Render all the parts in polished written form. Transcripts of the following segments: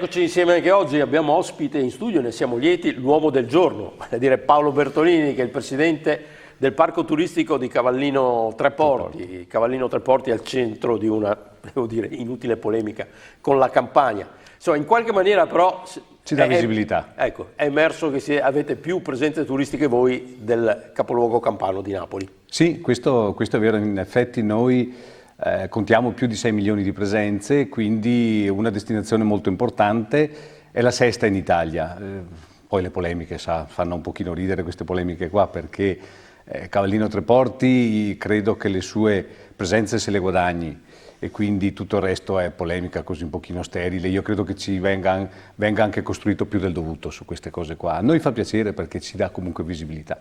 Eccoci insieme anche oggi, abbiamo ospite in studio, ne siamo lieti, l'uomo del giorno, vale a dire Paolo Bertolini, che è il presidente del parco turistico di Cavallino Treporti. Cavallino Treporti è al centro di una, devo dire, inutile polemica con la Campania. Insomma, in qualche maniera però ci dà visibilità. Ecco, è emerso che avete più presenze turistiche voi del capoluogo campano di Napoli. Sì, questo è vero, in effetti noi contiamo più di 6 milioni di presenze, quindi una destinazione molto importante, è la sesta in Italia. Poi le polemiche fanno un pochino ridere queste polemiche qua, perché Cavallino Treporti credo che le sue presenze se le guadagni e quindi tutto il resto è polemica così un pochino sterile. Io credo che ci venga anche costruito più del dovuto su queste cose qua. A noi fa piacere perché ci dà comunque visibilità.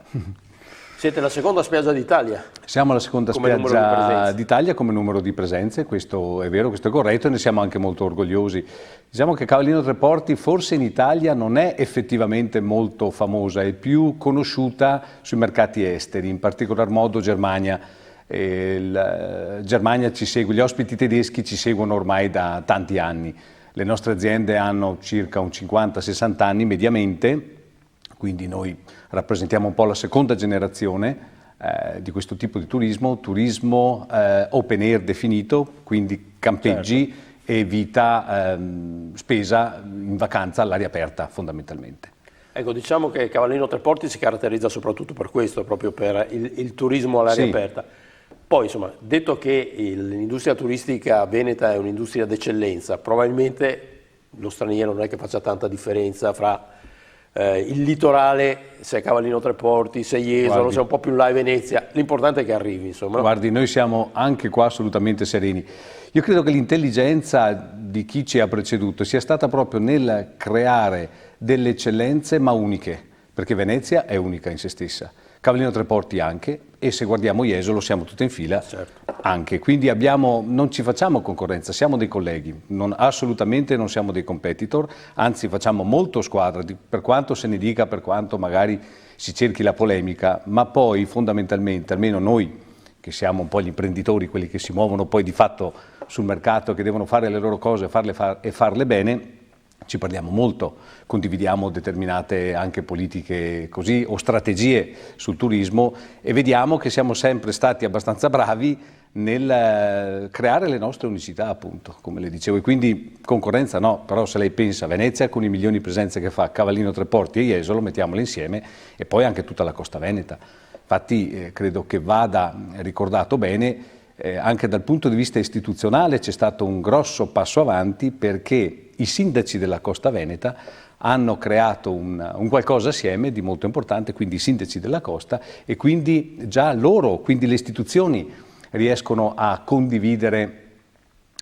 Siete la seconda spiaggia d'Italia? Siamo la seconda spiaggia d'Italia come numero di presenze, questo è vero, questo è corretto e ne siamo anche molto orgogliosi. Diciamo che Cavallino Treporti forse in Italia non è effettivamente molto famosa, è più conosciuta sui mercati esteri, in particolar modo Germania. Germania ci segue, gli ospiti tedeschi ci seguono ormai da tanti anni. Le nostre aziende hanno circa un 50-60 anni mediamente, quindi noi rappresentiamo un po' la seconda generazione di questo tipo di turismo open air definito, quindi campeggi, certo, e vita spesa in vacanza all'aria aperta fondamentalmente. Ecco, diciamo che Cavallino Treporti si caratterizza soprattutto per questo, proprio per il turismo all'aria aperta. Poi, insomma, detto che l'industria turistica veneta è un'industria d'eccellenza, probabilmente lo straniero non è che faccia tanta differenza fra il litorale, se è Cavallino Treporti, se è Jesolo, se è un po' più in là è Venezia, l'importante è che arrivi, insomma. No? Guardi, noi siamo anche qua assolutamente sereni. Io credo che l'intelligenza di chi ci ha preceduto sia stata proprio nel creare delle eccellenze ma uniche, perché Venezia è unica in se stessa. Cavallino Treporti anche, e se guardiamo Jesolo siamo tutti in fila, certo, anche, quindi non ci facciamo concorrenza, siamo dei colleghi, assolutamente non siamo dei competitor, anzi facciamo molto squadra, per quanto se ne dica, per quanto magari si cerchi la polemica, ma poi fondamentalmente, almeno noi che siamo un po' gli imprenditori, quelli che si muovono poi di fatto sul mercato, che devono fare le loro cose e farle bene, ci parliamo molto, condividiamo determinate anche politiche così o strategie sul turismo e vediamo che siamo sempre stati abbastanza bravi nel creare le nostre unicità, appunto, come le dicevo, e quindi concorrenza no, però se lei pensa a Venezia con i milioni di presenze che fa, Cavallino Treporti e Jesolo, mettiamole insieme, e poi anche tutta la Costa Veneta. Infatti credo che vada ricordato bene, anche dal punto di vista istituzionale c'è stato un grosso passo avanti, perché i sindaci della Costa Veneta hanno creato un qualcosa assieme di molto importante, quindi i sindaci della costa, e quindi già loro, quindi le istituzioni, riescono a condividere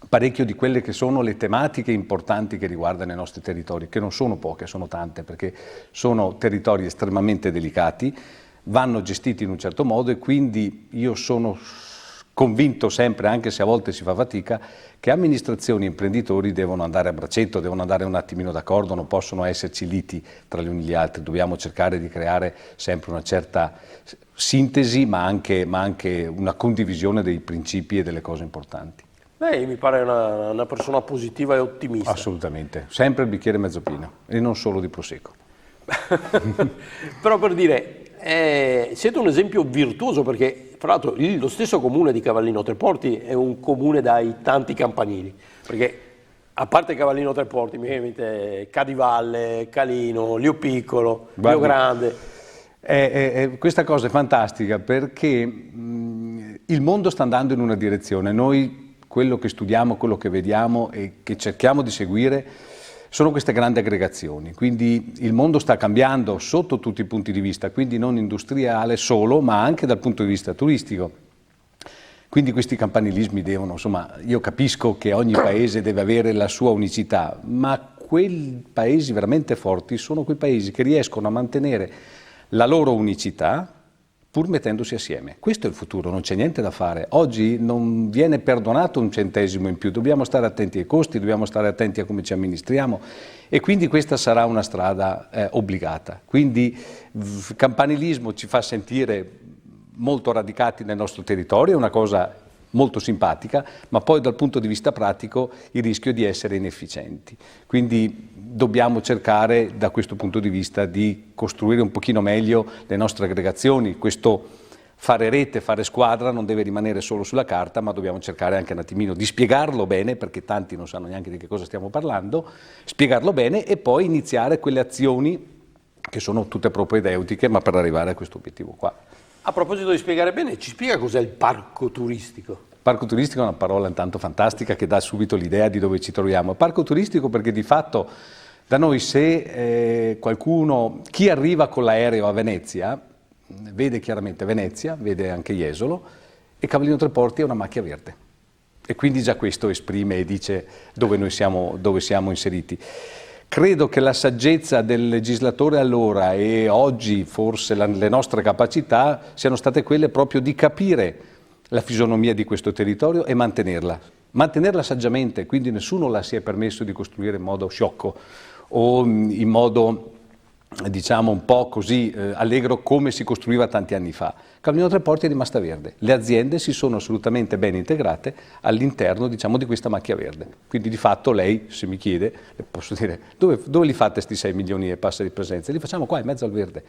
parecchio di quelle che sono le tematiche importanti che riguardano i nostri territori, che non sono poche, sono tante, perché sono territori estremamente delicati, vanno gestiti in un certo modo, e quindi io sono convinto sempre, anche se a volte si fa fatica, che amministrazioni e imprenditori devono andare a braccetto, devono andare un attimino d'accordo, non possono esserci liti tra gli uni e gli altri, dobbiamo cercare di creare sempre una certa sintesi, ma anche una condivisione dei principi e delle cose importanti. Lei mi pare una persona positiva e ottimista. Assolutamente, sempre il bicchiere mezzo pieno, e non solo di prosecco. Però per dire, siete un esempio virtuoso, perché tra l'altro lo stesso comune di Cavallino Treporti è un comune dai tanti campanili, perché a parte Cavallino Treporti mi viene in mente Cadivalle, Calino, Lio Piccolo, Lio Grande. Questa cosa è fantastica, perché il mondo sta andando in una direzione, noi quello che studiamo, quello che vediamo e che cerchiamo di seguire sono queste grandi aggregazioni, quindi il mondo sta cambiando sotto tutti i punti di vista, quindi non industriale solo, ma anche dal punto di vista turistico. Quindi questi campanilismi devono, insomma, io capisco che ogni paese deve avere la sua unicità, ma quei paesi veramente forti sono quei paesi che riescono a mantenere la loro unicità pur mettendosi assieme. Questo è il futuro, non c'è niente da fare. Oggi non viene perdonato un centesimo in più, dobbiamo stare attenti ai costi, dobbiamo stare attenti a come ci amministriamo, e quindi questa sarà una strada obbligata. Quindi il campanilismo ci fa sentire molto radicati nel nostro territorio, è una cosa molto simpatica, ma poi dal punto di vista pratico il rischio di essere inefficienti. Quindi dobbiamo cercare da questo punto di vista di costruire un pochino meglio le nostre aggregazioni. Questo fare rete, fare squadra non deve rimanere solo sulla carta, ma dobbiamo cercare anche un attimino di spiegarlo bene, perché tanti non sanno neanche di che cosa stiamo parlando, spiegarlo bene e poi iniziare quelle azioni che sono tutte propedeutiche, ma per arrivare a questo obiettivo qua. A proposito di spiegare bene, ci spiega cos'è il parco turistico? Parco turistico è una parola intanto fantastica che dà subito l'idea di dove ci troviamo. Parco turistico perché di fatto da noi se chi arriva con l'aereo a Venezia, vede chiaramente Venezia, vede anche Jesolo e Cavallino Tre Porti è una macchia verde. E quindi già questo esprime e dice dove siamo inseriti. Credo che la saggezza del legislatore allora e oggi forse le nostre capacità siano state quelle proprio di capire la fisionomia di questo territorio e mantenerla saggiamente, quindi nessuno la si è permesso di costruire in modo sciocco o in modo diciamo un po' così allegro come si costruiva tanti anni fa. Cavallino Tre Porti è rimasta verde, le aziende si sono assolutamente ben integrate all'interno diciamo di questa macchia verde, quindi di fatto lei se mi chiede, le posso dire dove li fate questi 6 milioni e passa di presenze? Li facciamo qua in mezzo al verde,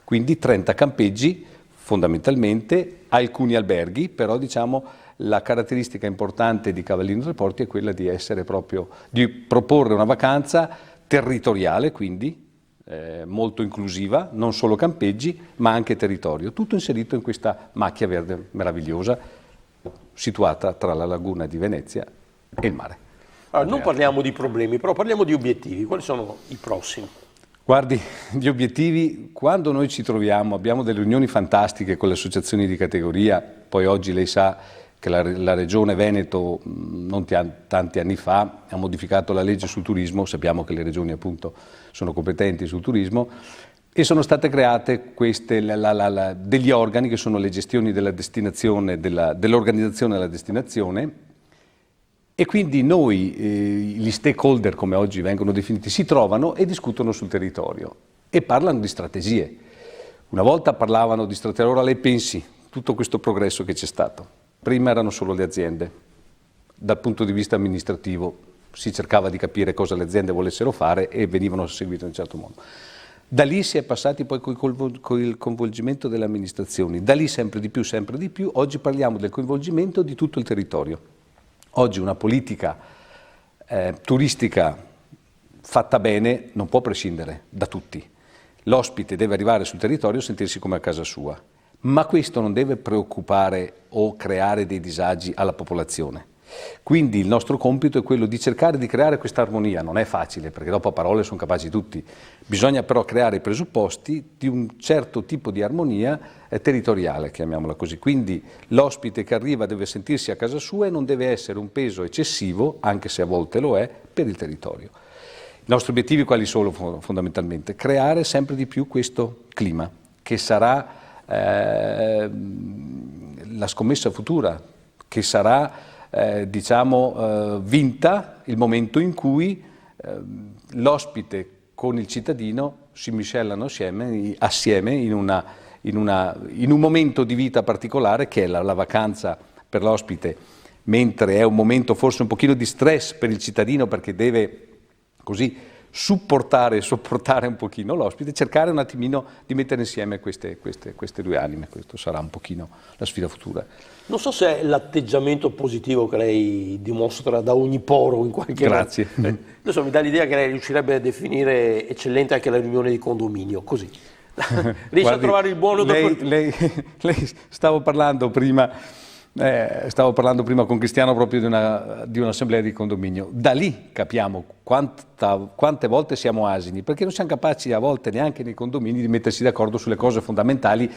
quindi 30 campeggi fondamentalmente, alcuni alberghi, però diciamo la caratteristica importante di Cavallino Tre Porti è quella di essere proprio, di proporre una vacanza territoriale, quindi molto inclusiva, non solo campeggi, ma anche territorio, tutto inserito in questa macchia verde meravigliosa, situata tra la laguna di Venezia e il mare. Allora, non parliamo di problemi, però parliamo di obiettivi. Quali sono i prossimi? Guardi, gli obiettivi, quando noi ci troviamo, abbiamo delle riunioni fantastiche con le associazioni di categoria, poi oggi lei sa che la Regione Veneto tanti anni fa ha modificato la legge sul turismo, sappiamo che le regioni appunto sono competenti sul turismo, e sono state create degli organi che sono le gestioni della destinazione, dell'organizzazione della destinazione, e quindi noi, gli stakeholder come oggi vengono definiti, si trovano e discutono sul territorio e parlano di strategie. Una volta parlavano di strategie, ora lei pensi tutto questo progresso che c'è stato. Prima erano solo le aziende, dal punto di vista amministrativo si cercava di capire cosa le aziende volessero fare e venivano seguite in un certo modo. Da lì si è passati poi con il coinvolgimento delle amministrazioni, da lì sempre di più, oggi parliamo del coinvolgimento di tutto il territorio. Oggi una politica turistica fatta bene non può prescindere da tutti. L'ospite deve arrivare sul territorio e sentirsi come a casa sua. Ma questo non deve preoccupare o creare dei disagi alla popolazione. Quindi il nostro compito è quello di cercare di creare questa armonia. Non è facile, perché dopo a parole sono capaci tutti. Bisogna però creare i presupposti di un certo tipo di armonia territoriale, chiamiamola così. Quindi l'ospite che arriva deve sentirsi a casa sua e non deve essere un peso eccessivo, anche se a volte lo è, per il territorio. I nostri obiettivi quali sono fondamentalmente? Creare sempre di più questo clima, che sarà la scommessa futura, che sarà vinta il momento in cui l'ospite con il cittadino si miscellano assieme in un momento di vita particolare che è la vacanza per l'ospite, mentre è un momento forse un pochino di stress per il cittadino perché deve così supportare e sopportare un pochino l'ospite, cercare un attimino di mettere insieme queste due anime. Questo sarà un pochino la sfida futura. Non so se è l'atteggiamento positivo che lei dimostra da ogni poro in qualche modo. Grazie. Adesso mi dà l'idea che lei riuscirebbe a definire eccellente anche la riunione di condominio, così. Riesce a trovare il buono lei stavo parlando prima con Cristiano proprio di un'assemblea di condominio. Da lì capiamo quante volte siamo asini, perché non siamo capaci a volte neanche nei condomini di mettersi d'accordo sulle cose fondamentali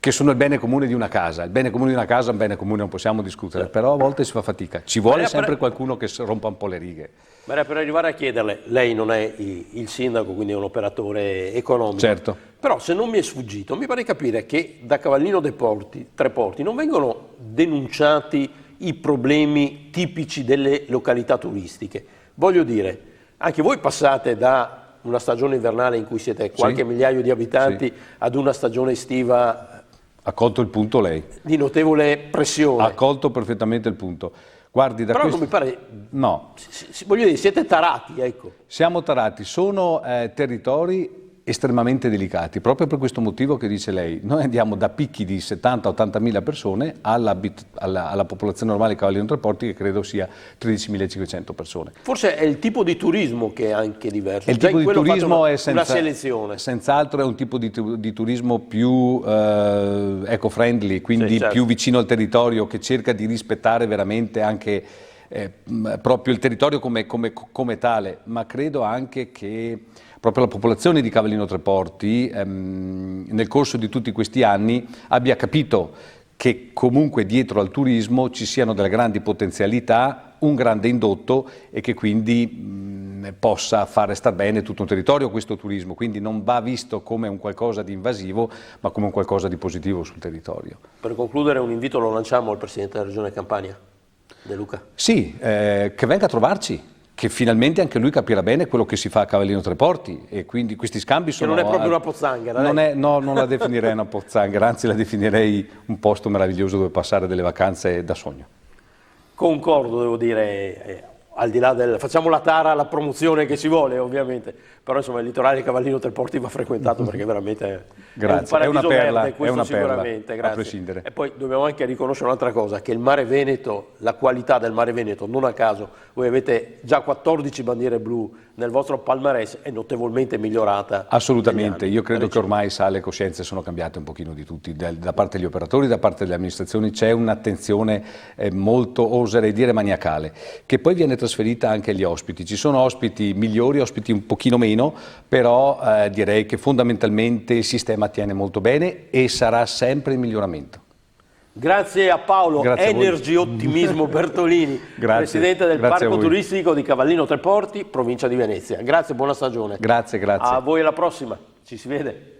che sono il bene comune di una casa. Il bene comune di una casa è un bene comune, non possiamo discutere, però a volte si fa fatica. Ci vuole sempre qualcuno che rompa un po' le righe. Ma per arrivare a chiederle, lei non è il sindaco, quindi è un operatore economico. Certo. Però se non mi è sfuggito, mi pare capire che da Cavallino Tre Porti non vengono denunciati i problemi tipici delle località turistiche. Voglio dire, anche voi passate da una stagione invernale in cui siete qualche migliaio di abitanti ad una stagione estiva Ha colto il punto lei. Di notevole pressione. Ha colto perfettamente il punto. Guardi, da Però questo... non mi pare... No. Voglio dire, siete tarati, ecco. Siamo tarati, sono territori estremamente delicati, proprio per questo motivo che dice lei. Noi andiamo da picchi di 70-80 mila persone alla popolazione normale di Cavallino Tre Porti, che credo sia 13.500 persone. Forse è il tipo di turismo che è anche diverso. Il tipo di turismo è una selezione. Senz'altro è un tipo di turismo più eco-friendly, quindi sì, certo, più vicino al territorio, che cerca di rispettare veramente anche proprio il territorio come tale, ma credo anche che proprio la popolazione di Cavallino Tre Porti nel corso di tutti questi anni abbia capito che comunque dietro al turismo ci siano delle grandi potenzialità, un grande indotto e che quindi possa fare star bene tutto un territorio questo turismo, quindi non va visto come un qualcosa di invasivo ma come un qualcosa di positivo sul territorio. Per concludere un invito lo lanciamo al Presidente della Regione Campania, De Luca. Sì, che venga a trovarci, che finalmente anche lui capirà bene quello che si fa a Cavallino Tre Porti e quindi questi scambi sono... Che non è proprio una pozzanghera. No, non la definirei una pozzanghera, anzi la definirei un posto meraviglioso dove passare delle vacanze da sogno. Concordo, devo dire, al di là facciamo la tara alla promozione che ci vuole ovviamente, però insomma il litorale di Cavallino Tre Porti va frequentato perché veramente grazie. È un paradiso verde, questo è una sicuramente, perla, grazie. a prescindere. E poi dobbiamo anche riconoscere un'altra cosa, che il mare Veneto, la qualità del mare Veneto, non a caso, voi avete già 14 bandiere blu nel vostro palmarès, è notevolmente migliorata. Assolutamente, io credo che ormai le coscienze sono cambiate un pochino di tutti, da parte degli operatori, da parte delle amministrazioni c'è un'attenzione molto, oserei dire, maniacale, che poi viene trasferita anche agli ospiti. Ci sono ospiti migliori, ospiti un pochino meno, però direi che fondamentalmente il sistema tiene molto bene e sarà sempre in miglioramento. Grazie a Paolo Grazie Energy Ottimismo Bertolini, Presidente del Parco Turistico di Cavallino Tre Porti, provincia di Venezia. Grazie, buona stagione. Grazie. A voi alla prossima, ci si vede.